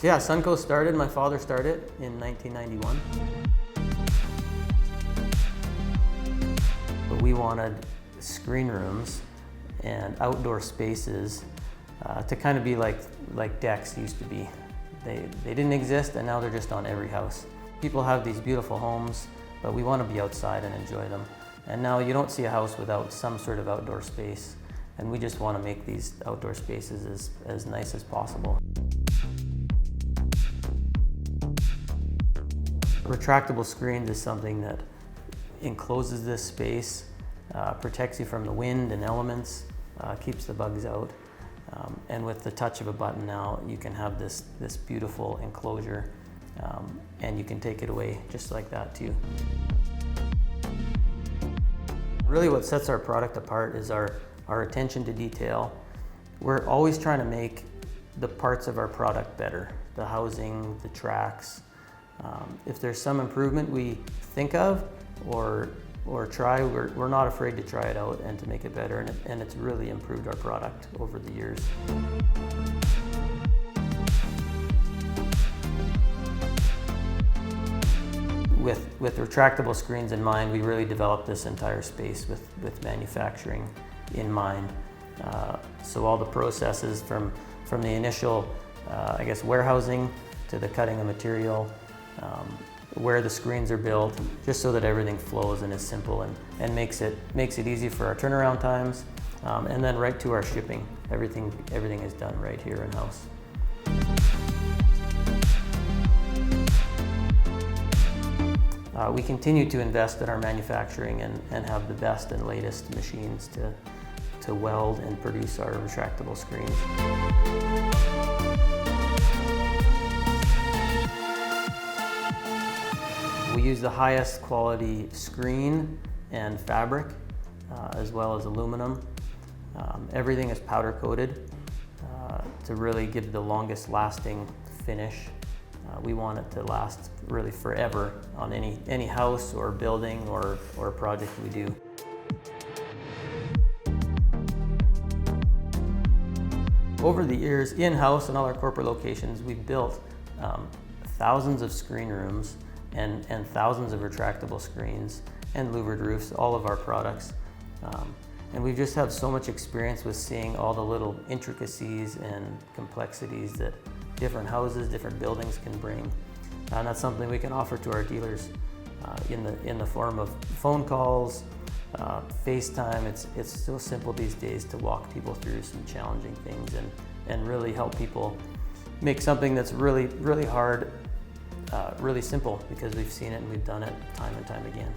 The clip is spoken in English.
So yeah, Suncoast started, my father started in 1991. But we wanted screen rooms and outdoor spaces to kind of be like decks used to be. They didn't exist, and now they're just on every house. People have these beautiful homes, but we want to be outside and enjoy them. And now you don't see a house without some sort of outdoor space. And we just want to make these outdoor spaces as nice as possible. Retractable screens is something that encloses this space, protects you from the wind and elements, keeps the bugs out. And with the touch of a button now, you can have this beautiful enclosure, and you can take it away just like that too. Really what sets our product apart is our attention to detail. We're always trying to make the parts of our product better. The housing, the tracks. If there's some improvement we think of or try, we're not afraid to try it out and to make it better, and it's really improved our product over the years. With retractable screens in mind, we really developed this entire space with manufacturing in mind. So all the processes from the initial, warehousing to the cutting of material, where the screens are built, just so that everything flows and is simple and makes it easy for our turnaround times, and then right to our shipping. Everything is done right here in-house. We continue to invest in our manufacturing and have the best and latest machines to weld and produce our retractable screens. We use the highest quality screen and fabric, as well as aluminum. Everything is powder coated to really give the longest lasting finish. We want it to last really forever on any house or building or project we do. Over the years, in-house and all our corporate locations, we've built thousands of screen rooms and thousands of retractable screens and louvered roofs, all of our products. And we just have so much experience with seeing all the little intricacies and complexities that different houses, different buildings can bring. And that's something we can offer to our dealers in the form of phone calls, FaceTime. It's so simple these days to walk people through some challenging things and really help people make something that's really hard really simple, because we've seen it and we've done it time and time again.